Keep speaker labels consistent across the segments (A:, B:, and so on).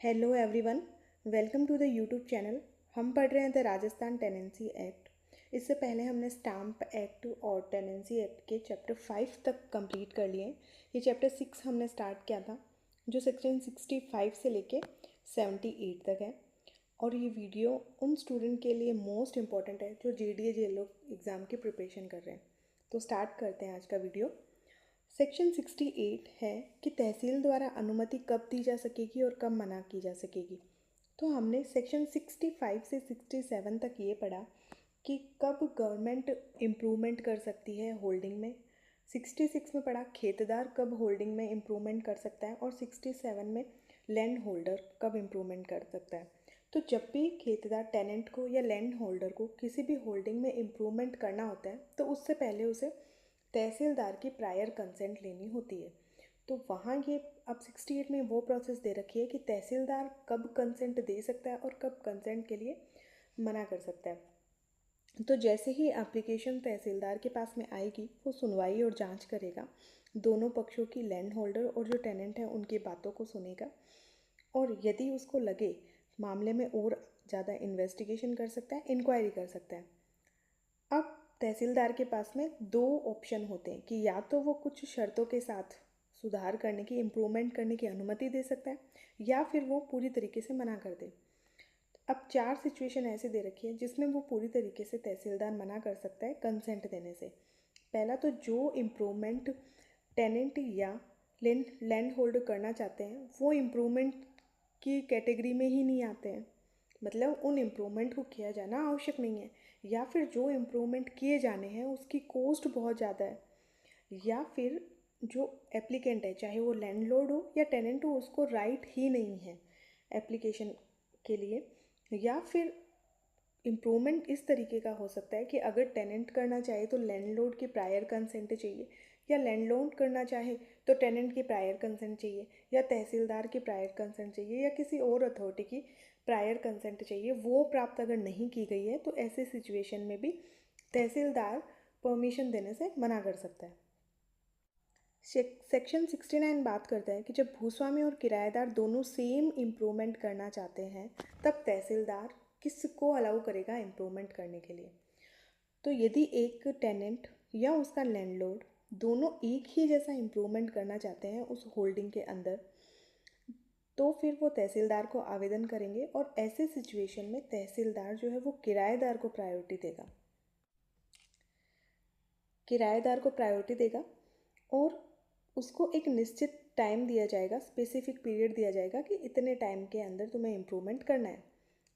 A: Hello everyone, welcome to the YouTube channel. हम पढ़ रहे हैं द राजस्थान टेनेंसी एक्ट। इससे पहले हमने स्टैम्प एक्ट और टेनेंसी एक्ट के चैप्टर 5 तक कंप्लीट कर लिए। ये चैप्टर 6 हमने स्टार्ट किया था, जो सेक्शन 65 से लेके 78 तक है। और ये वीडियो उन स्टूडेंट के लिए मोस्ट इम्पॉर्टेंट है जो JDA JLO एग्ज़ाम की प्रिपरेशन कर रहे हैं। तो स्टार्ट करते हैं आज का वीडियो। सेक्शन 68 है कि तहसील द्वारा अनुमति कब दी जा सकेगी और कब मना की जा सकेगी। तो हमने सेक्शन 65 से 67 तक ये पढ़ा कि कब गवर्नमेंट इम्प्रूवमेंट कर सकती है होल्डिंग में। 66 में पढ़ा खेतदार कब होल्डिंग में इम्प्रूवमेंट कर सकता है, और 67 में लैंड होल्डर कब इम्प्रूवमेंट कर सकता है। तो जब भी खेतदार टेनेंट को या लैंड होल्डर को किसी भी होल्डिंग में इम्प्रूवमेंट करना होता है तो उससे पहले उसे तहसीलदार की प्रायर कंसेंट लेनी होती है। तो वहाँ ये अब 68 में वो प्रोसेस दे रखी है कि तहसीलदार कब कंसेंट दे सकता है और कब कंसेंट के लिए मना कर सकता है। तो जैसे ही एप्लीकेशन तहसीलदार के पास में आएगी, वो सुनवाई और जांच करेगा, दोनों पक्षों की, लैंड होल्डर और जो टेनेंट है उनकी बातों को सुनेगा, और यदि उसको लगे मामले में और ज़्यादा इन्वेस्टिगेशन कर सकता है, इंक्वायरी कर सकता है। अब तहसीलदार के पास में दो ऑप्शन होते हैं कि या तो वो कुछ शर्तों के साथ सुधार करने की, इम्प्रूवमेंट करने की अनुमति दे सकता है, या फिर वो पूरी तरीके से मना कर दे। अब चार सिचुएशन ऐसे दे रखी है जिसमें वो पूरी तरीके से तहसीलदार मना कर सकता है कंसेंट देने से। पहला तो जो इम्प्रूवमेंट टेनेंट या लैंड होल्डर करना चाहते हैं वो इम्प्रूवमेंट की कैटेगरी में ही नहीं आते हैं, मतलब उन इम्प्रूवमेंट को किया जाना आवश्यक नहीं है, या फिर जो इम्प्रूवमेंट किए जाने हैं उसकी कॉस्ट बहुत ज़्यादा है, या फिर जो एप्लीकेंट है चाहे वो लैंडलॉर्ड हो या टेनेंट हो उसको राइट ही नहीं है एप्लीकेशन के लिए, या फिर इम्प्रूवमेंट इस तरीके का हो सकता है कि अगर टेनेंट करना चाहे तो लैंडलॉर्ड की प्रायर कंसेंट चाहिए, या लैंडलॉर्ड करना चाहे तो टेनेंट की प्रायर कंसेंट चाहिए, या तहसीलदार की प्रायर कंसेंट चाहिए, या किसी और अथॉरिटी की प्रायर कंसेंट चाहिए। वो प्राप्त अगर नहीं की गई है तो ऐसे सिचुएशन में भी तहसीलदार परमिशन देने से मना कर सकता है। सेक्शन 69 बात करता है कि जब भूस्वामी और किराएदार दोनों सेम इम्प्रूवमेंट करना चाहते हैं तब तहसीलदार किसको अलाउ करेगा इम्प्रूवमेंट करने के लिए। तो यदि एक टेनेंट या उसका लैंडलॉर्ड दोनों एक ही जैसा इम्प्रूवमेंट करना चाहते हैं उस होल्डिंग के अंदर, तो फिर वो तहसीलदार को आवेदन करेंगे, और ऐसे सिचुएशन में तहसीलदार जो है वो किराएदार को प्रायोरिटी देगा, और उसको एक निश्चित टाइम दिया जाएगा, स्पेसिफिक पीरियड दिया जाएगा कि इतने टाइम के अंदर तुम्हें इम्प्रूवमेंट करना है।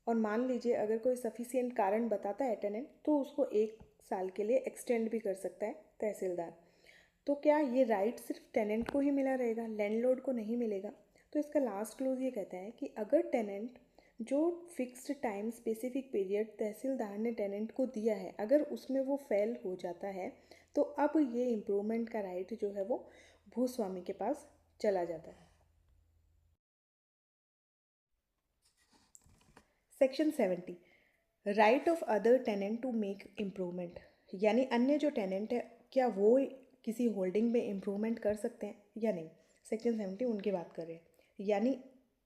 A: और मान लीजिए अगर कोई सफिशिएंट कारण बताता है टेनेंट तो उसको 1 साल के लिए एक्सटेंड भी कर सकता है तहसीलदार। तो क्या ये राइट सिर्फ टेनेंट को ही मिला रहेगा, लैंडलॉर्ड को नहीं मिलेगा? तो इसका लास्ट क्लोज ये कहता है कि अगर टेनेंट जो फिक्स्ड टाइम स्पेसिफिक पीरियड तहसीलदार ने टेनेंट को दिया है अगर उसमें वो फेल हो जाता है तो अब ये इम्प्रूवमेंट का राइट जो है वो भूस्वामी के पास चला जाता है। Section 70, right of other tenant to make improvement, यानी अन्य जो टेनेंट है क्या वो किसी होल्डिंग में इम्प्रूवमेंट कर सकते हैं या नहीं। सेक्शन 70 उनकी बात कर रहे हैं, यानी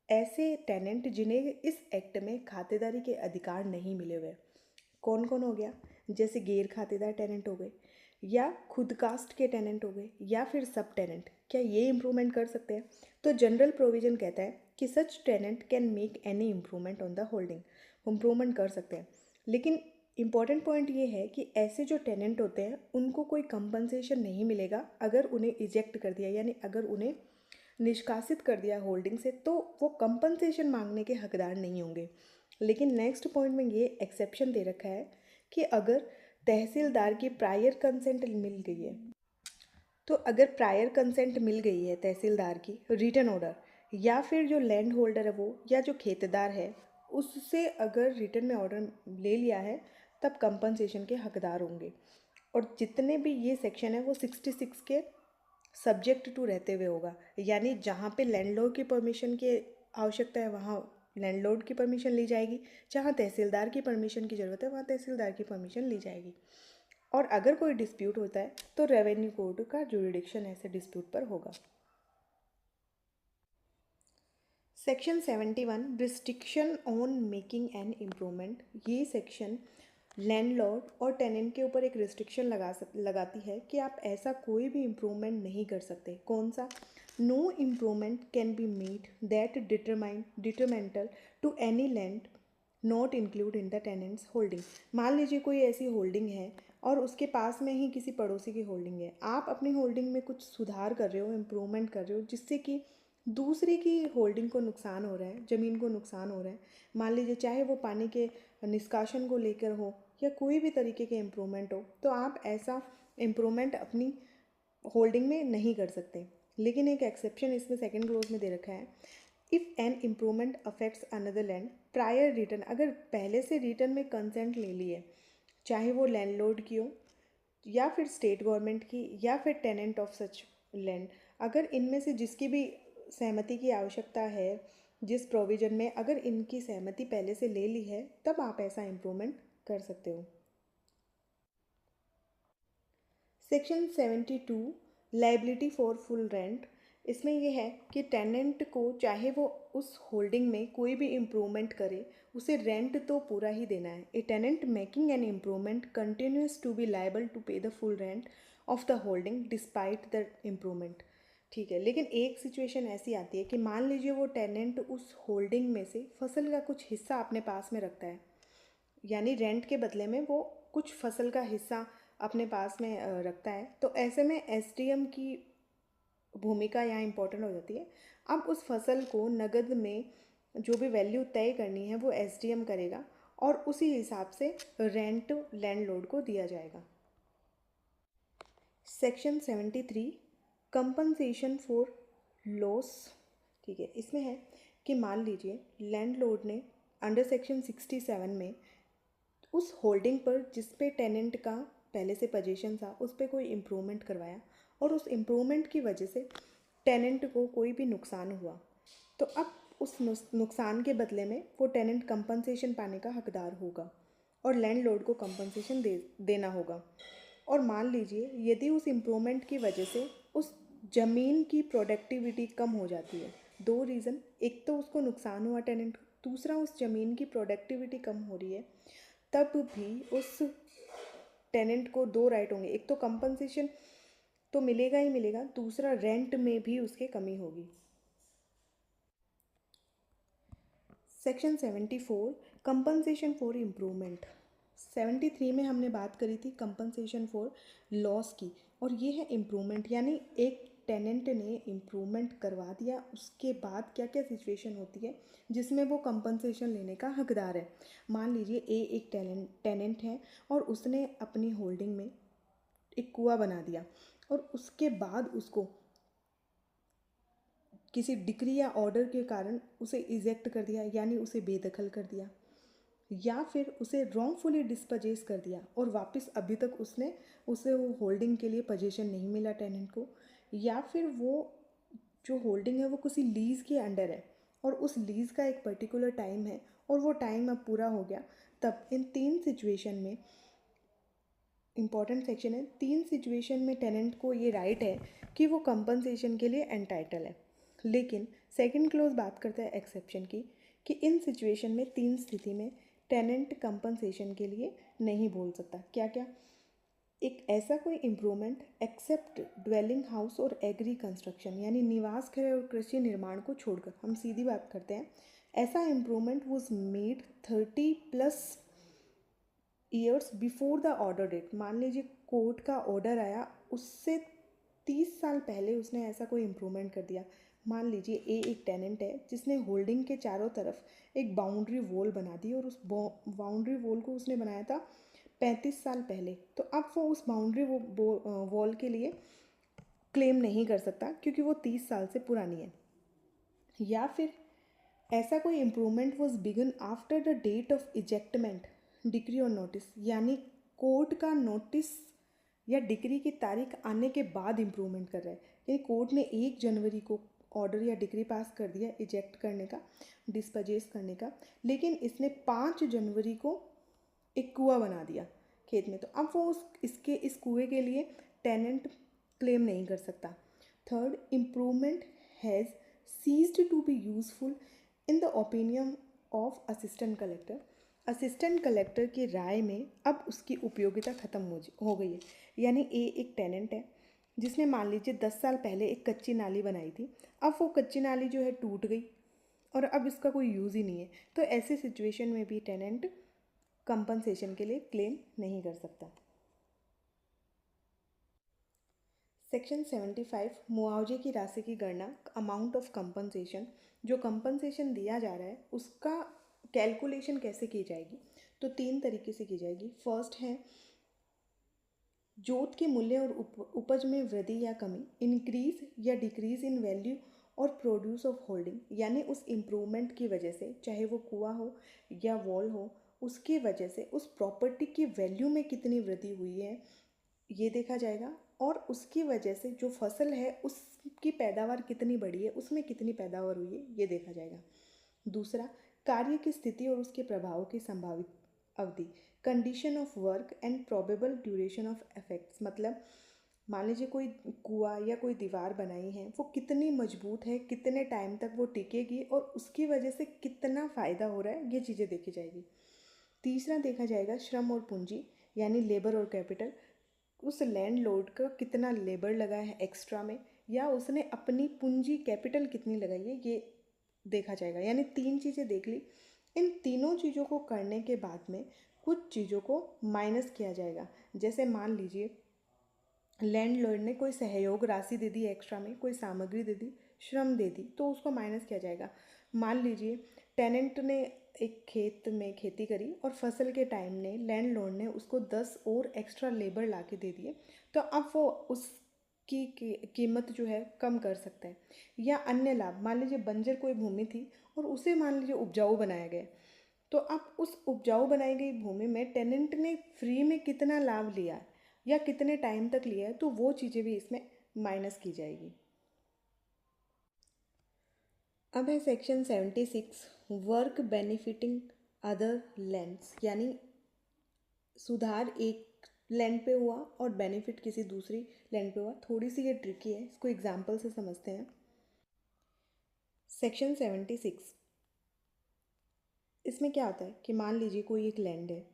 A: ऐसे टेनेंट जिन्हें इस एक्ट में खातेदारी के अधिकार नहीं मिले हुए। कौन कौन हो गया? जैसे गैर खातेदार टेनेंट हो गए, या खुद कास्ट के टेनेंट हो गए, या फिर सब टेनेंट, क्या ये इम्प्रूवमेंट कर सकते हैं? तो जनरल प्रोविजन कहता है कि such tenant can make any improvement on the holding, improvement कर सकते हैं। लेकिन इम्पॉर्टेंट पॉइंट ये है कि ऐसे जो टेनेंट होते हैं उनको कोई कंपनसेशन नहीं मिलेगा अगर उन्हें इजेक्ट कर दिया, यानी अगर उन्हें निष्कासित कर दिया होल्डिंग से, तो वो कंपनसेशन मांगने के हकदार नहीं होंगे। लेकिन नेक्स्ट पॉइंट में ये एक्सेप्शन दे रखा है कि अगर तहसीलदार की प्रायर कंसेंट मिल गई है, तो अगर प्रायर कंसेंट मिल गई है तहसीलदार की रिटन ऑर्डर, या फिर जो लैंड होल्डर है वो या जो खेतदार है उससे अगर रिटन में ऑर्डर ले लिया है तब कंपनसेशन के हकदार होंगे। और जितने भी ये सेक्शन है वो 66 के सब्जेक्ट टू रहते हुए होगा, यानी जहाँ पे लैंडलॉर्ड की परमिशन की आवश्यकता है वहाँ लैंडलॉर्ड की परमिशन ली जाएगी, जहाँ तहसीलदार की परमिशन की ज़रूरत है वहाँ तहसीलदार की परमिशन ली जाएगी। और अगर कोई डिस्प्यूट होता है तो रेवेन्यू कोर्ट का जुरिडिक्शन ऐसे डिस्प्यूट पर होगा। Section 71 restriction on making an improvement. ये सेक्शन लैंडलॉर्ड और टेनेंट के ऊपर एक रिस्ट्रिक्शन लगाती है कि आप ऐसा कोई भी इम्प्रूवमेंट नहीं कर सकते। कौन सा? No improvement can be made that detrimental to any land not include in the tenant's holding. मान लीजिए कोई ऐसी होल्डिंग है और उसके पास में ही किसी पड़ोसी की होल्डिंग है, आप अपनी होल्डिंग में कुछ सुधार कर रहे हो, इम्प्रूवमेंट कर रहे हो, जिससे कि दूसरे की होल्डिंग को नुकसान हो रहा है, ज़मीन को नुकसान हो रहा है। मान लीजिए चाहे वो पानी के निष्कासन को लेकर हो या कोई भी तरीके के इम्प्रूवमेंट हो, तो आप ऐसा इम्प्रूवमेंट अपनी होल्डिंग में नहीं कर सकते। लेकिन एक एक्सेप्शन इसमें सेकंड क्लोज में दे रखा है, if an improvement affects another land prior return. अगर पहले से रिटर्न में कंसेंट ले ली है, चाहे वो लैंडलॉर्ड की हो या फिर स्टेट गवर्नमेंट की या फिर टेनेंट ऑफ सच लैंड, अगर इनमें से जिसकी भी सहमति की आवश्यकता है, जिस प्रोविज़न में अगर इनकी सहमति पहले से ले ली है, तब आप ऐसा इम्प्रूवमेंट कर सकते हो। Section 72 liability for full rent. इसमें यह है कि टेनेंट को चाहे वो उस होल्डिंग में कोई भी इम्प्रूवमेंट करे, उसे रेंट तो पूरा ही देना है। A tenant making an improvement continues to be liable to pay the full rent of the holding despite the improvement. ठीक है, लेकिन एक सिचुएशन ऐसी आती है कि मान लीजिए वो टेनेंट उस होल्डिंग में से फसल का कुछ हिस्सा अपने पास में रखता है, यानी रेंट के बदले में वो कुछ फसल का हिस्सा अपने पास में रखता है, तो ऐसे में एसडीएम की भूमिका यहाँ इम्पोर्टेंट हो जाती है। अब उस फसल को नगद में जो भी वैल्यू तय करनी है वो एसडीएम करेगा और उसी हिसाब से रेंट लैंडलॉर्ड को दिया जाएगा। Section 73 compensation for loss. ठीक है, इसमें है कि मान लीजिए लैंडलॉर्ड ने अंडर सेक्शन 67 में उस होल्डिंग पर जिस पे टेनेंट का पहले से पोजीशन था उस पर कोई इम्प्रूवमेंट करवाया और उस इम्प्रूवमेंट की वजह से टेनेंट को कोई भी नुकसान हुआ, तो अब उस नुकसान के बदले में वो टेनेंट कंपनसेशन पाने का हकदार होगा और लैंडलॉर्ड को कंपनसेशन देना होगा। और मान लीजिए यदि उस इम्प्रूवमेंट की वजह से उस ज़मीन की प्रोडक्टिविटी कम हो जाती है, दो रीज़न, एक तो उसको नुकसान हुआ टेनेंट, दूसरा उस ज़मीन की प्रोडक्टिविटी कम हो रही है, तब भी उस टेनेंट को दो राइट होंगे, एक तो कंपनसेशन तो मिलेगा ही मिलेगा, दूसरा रेंट में भी उसके कमी होगी। Section 74 compensation for improvement. 73 में हमने बात करी थी कंपनसेशन फॉर लॉस की, और ये है इम्प्रूवमेंट, यानी एक टेनेंट ने इम्प्रूवमेंट करवा दिया, उसके बाद क्या क्या सिचुएशन होती है जिसमें वो कंपनसेशन लेने का हकदार है। मान लीजिए एक टेनेंट है और उसने अपनी होल्डिंग में एक कुआं बना दिया और उसके बाद उसको किसी डिक्री या ऑर्डर के कारण उसे इजेक्ट कर दिया, यानी उसे बेदखल कर दिया, या फिर उसे रॉन्गफुली डिस्पजेस कर दिया और वापस अभी तक उसे वो होल्डिंग के लिए पोजीशन नहीं मिला टेनेंट को, या फिर वो जो होल्डिंग है वो किसी लीज़ के अंडर है और उस लीज़ का एक पर्टिकुलर टाइम है और वो टाइम अब पूरा हो गया, तब इन तीन सिचुएशन में इम्पॉर्टेंट सेक्शन है, तीन सिचुएशन में टेनेंट को ये राइट है कि वो कंपनसेशन के लिए एंटाइटल है। लेकिन सेकंड क्लोज बात करता है एक्सेप्शन की, कि इन सिचुएशन में तीन स्थिति में टेनेंट कंपनसेशन के लिए नहीं बोल सकता। क्या क्या? एक ऐसा कोई इम्प्रूवमेंट एक्सेप्ट ड्वेलिंग हाउस और एग्री कंस्ट्रक्शन, यानी निवास गृह और कृषि निर्माण को छोड़कर, हम सीधी बात करते हैं, ऐसा improvement was made 30+ years before the order date. मान लीजिए कोर्ट का ऑर्डर आया, उससे 30 साल पहले उसने ऐसा कोई इम्प्रूवमेंट कर दिया। मान लीजिए एक टेनेंट है जिसने होल्डिंग के चारों तरफ एक बाउंड्री वॉल बना दी और उस बाउंड्री वॉल को उसने बनाया था 35 साल पहले, तो अब वो उस बाउंड्री वॉल के लिए क्लेम नहीं कर सकता क्योंकि वो 30 साल से पुरानी है। या फिर ऐसा कोई improvement was begun after the date of ejectment decree और नोटिस, यानी कोर्ट का नोटिस या डिक्री की तारीख आने के बाद इम्प्रूवमेंट कर रहा है, यानी कोर्ट ने 1 जनवरी को ऑर्डर या डिक्री पास कर दिया इजेक्ट करने का, डिस्पजेस करने का, लेकिन इसने 5 जनवरी को एक कुआं बना दिया खेत में, तो अब वो इस कुएं के लिए टेनेंट क्लेम नहीं कर सकता। Third, improvement has ceased to be useful in the opinion of assistant collector. Assistant collector की राय में अब उसकी उपयोगिता खत्म हो गई है। यानी ए एक टेनेंट है जिसने मान लीजिए 10 साल पहले एक कच्ची नाली बनाई थी। अब वो कच्ची नाली जो है टूट गई और अब इसका कोई यूज़ ही नहीं है, तो ऐसी सिचुएशन में भी टेनेंट कंपनसेशन के लिए क्लेम नहीं कर सकता। सेक्शन 75 मुआवजे की राशि की गणना, अमाउंट ऑफ कंपनसेशन, जो कंपनसेशन दिया जा रहा है उसका कैलकुलेशन कैसे की जाएगी, तो 3 तरीके से की जाएगी। फर्स्ट है जोत के मूल्य और उपज में वृद्धि या कमी, इंक्रीज या डिक्रीज इन वैल्यू और प्रोड्यूस ऑफ होल्डिंग, यानी उस इम्प्रूवमेंट की वजह से, चाहे वो कुआं हो या वॉल हो, उसकी वजह से उस प्रॉपर्टी की वैल्यू में कितनी वृद्धि हुई है ये देखा जाएगा, और उसकी वजह से जो फसल है उसकी पैदावार कितनी बढ़ी है, उसमें कितनी पैदावार हुई है ये देखा जाएगा। दूसरा, कार्य की स्थिति और उसके प्रभाव की संभावित अवधि, condition of work and probable duration of effects, मतलब मान लीजिए कोई कुआं या कोई दीवार बनाई है, वो कितनी मजबूत है, कितने टाइम तक वो टिकेगी और उसकी वजह से कितना फ़ायदा हो रहा है, ये चीज़ें देखी जाएगी। तीसरा देखा जाएगा श्रम और पूंजी, यानी लेबर और कैपिटल, उस लैंड लोड का कितना लेबर लगा है एक्स्ट्रा में, या उसने अपनी पूंजी कैपिटल कितनी लगाई है ये देखा जाएगा। यानी 3 चीज़ें देख ली। इन तीनों चीज़ों को करने के बाद में कुछ चीज़ों को माइनस किया जाएगा। जैसे मान लीजिए लैंडलॉर्ड ने कोई सहयोग राशि दे दी एक्स्ट्रा में, कोई सामग्री दे दी, श्रम दे दी, तो उसको माइनस किया जाएगा। मान लीजिए टेनेंट ने एक खेत में खेती करी और फसल के टाइम ने लैंडलॉर्ड ने उसको 10 और एक्स्ट्रा लेबर ला के दे दिए, तो अब वो उसकी कीमत जो है कम कर सकता है। या अन्य लाभ, मान लीजिए बंजर कोई भूमि थी और उसे मान लीजिए उपजाऊ बनाया गया, तो अब उस उपजाऊ बनाई गई भूमि में टेनेंट ने फ्री में कितना लाभ लिया या कितने टाइम तक लिया है, तो वो चीज़ें भी इसमें माइनस की जाएगी। अब है section 76 work benefiting other lands, यानी सुधार एक लैंड पे हुआ और बेनिफिट किसी दूसरी लैंड पे हुआ। थोड़ी सी ये ट्रिकी है, इसको एग्जाम्पल से समझते हैं। सेक्शन 76 इसमें क्या होता है कि मान लीजिए कोई एक लैंड है,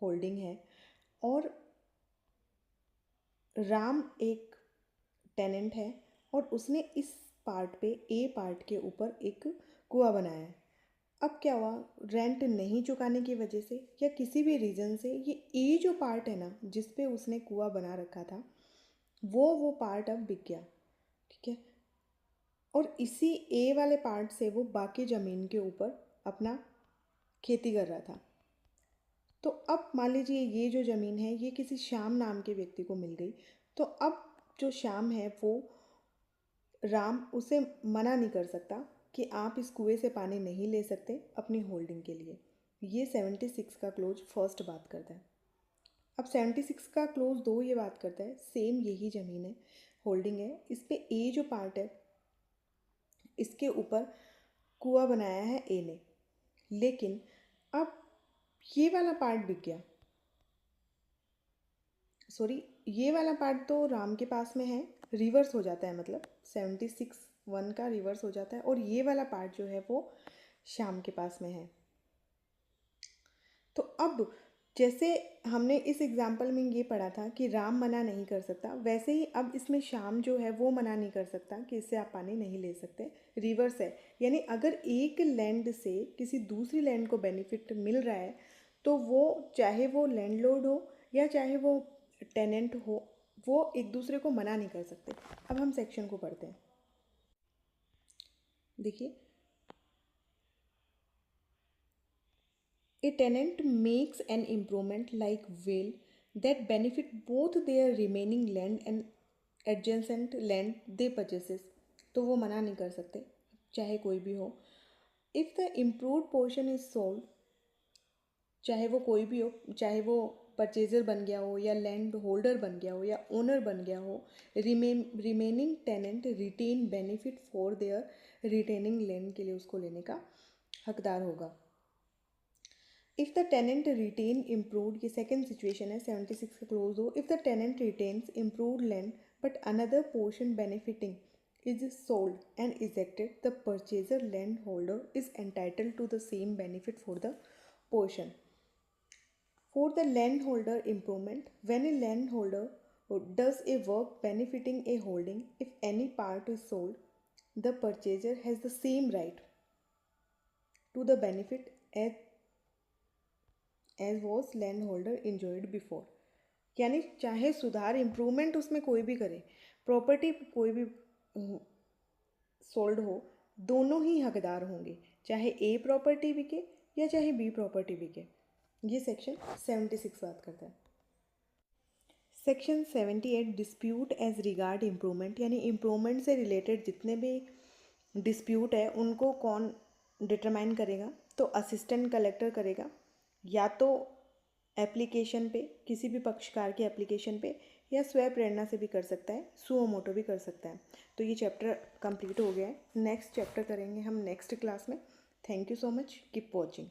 A: होल्डिंग है, और राम एक टेनेंट है और उसने इस पार्ट पे ए पार्ट के ऊपर एक कुआं बनाया है। अब क्या हुआ, रेंट नहीं चुकाने की वजह से या किसी भी रीज़न से ये ए जो पार्ट है ना जिस पे उसने कुआं बना रखा था वो पार्ट अब बिक गया, ठीक है। और इसी ए वाले पार्ट से वो बाकी ज़मीन के ऊपर अपना खेती कर रहा था। तो अब मान लीजिए ये जो ज़मीन है ये किसी श्याम नाम के व्यक्ति को मिल गई, तो अब जो श्याम है वो राम उसे मना नहीं कर सकता कि आप इस कुएं से पानी नहीं ले सकते अपनी होल्डिंग के लिए। ये 76 का क्लोज फर्स्ट बात करता है। अब 76 का क्लोज 2 ये बात करता है, सेम यही ज़मीन है, होल्डिंग है, इस पे ए जो पार्ट है इसके ऊपर कुआं बनाया है ए ने, लेकिन अब ये वाला पार्ट बिक गया, सॉरी ये वाला पार्ट तो राम के पास में है, रिवर्स हो जाता है, मतलब 76(1) का रिवर्स हो जाता है, और ये वाला पार्ट जो है वो श्याम के पास में है। तो अब जैसे हमने इस एग्जाम्पल में ये पढ़ा था कि राम मना नहीं कर सकता, वैसे ही अब इसमें श्याम जो है वो मना नहीं कर सकता कि इससे आप पानी नहीं ले सकते, रिवर्स है। यानी अगर एक लैंड से किसी दूसरी लैंड को बेनिफिट मिल रहा है तो वो चाहे वो लैंडलॉर्ड हो या चाहे वो टेनेंट हो, वो एक दूसरे को मना नहीं कर सकते। अब हम सेक्शन को पढ़ते हैं। देखिए, a tenant makes an improvement like well that benefit both their remaining land and adjacent land they purchases, तो वो मना नहीं कर सकते चाहे कोई भी हो। If the improved portion is sold, चाहे वो कोई भी हो, चाहे वो परचेजर बन गया हो या लैंड होल्डर बन गया हो या ओनर बन गया हो, remaining tenant retain benefit for their retaining land के लिए उसको लेने का हकदार होगा। If the tenant retain improved, ये सेकेंड सिचुएशन है 76 का क्लोज हो, if the tenant retains improved land but another portion benefiting is sold and ejected, the purchaser landholder is entitled to the same benefit for the portion. For the landholder improvement, when a landholder does a work benefiting a holding, if any part is sold, the purchaser has the same right to the benefit as was landholder enjoyed before. यानी चाहे सुधार improvement उसमें कोई भी करे, property कोई भी sold हो, दोनों ही हकदार होंगे, चाहे ए प्रॉपर्टी बिके या चाहे बी प्रॉपर्टी बिके। ये सेक्शन 76 बात करता है। Section 78 dispute as regard improvement, यानी इम्प्रूवमेंट से रिलेटेड जितने भी डिस्प्यूट है उनको कौन डिटरमाइन करेगा, तो असिस्टेंट कलेक्टर करेगा, या तो एप्लीकेशन पे, किसी भी पक्षकार की एप्लीकेशन पे, या स्वयं प्रेरणा से भी कर सकता है, सुओ मोटो भी कर सकता है। तो ये चैप्टर कंप्लीट हो गया है। नेक्स्ट चैप्टर करेंगे हम नेक्स्ट क्लास में। Thank you so much, keep watching.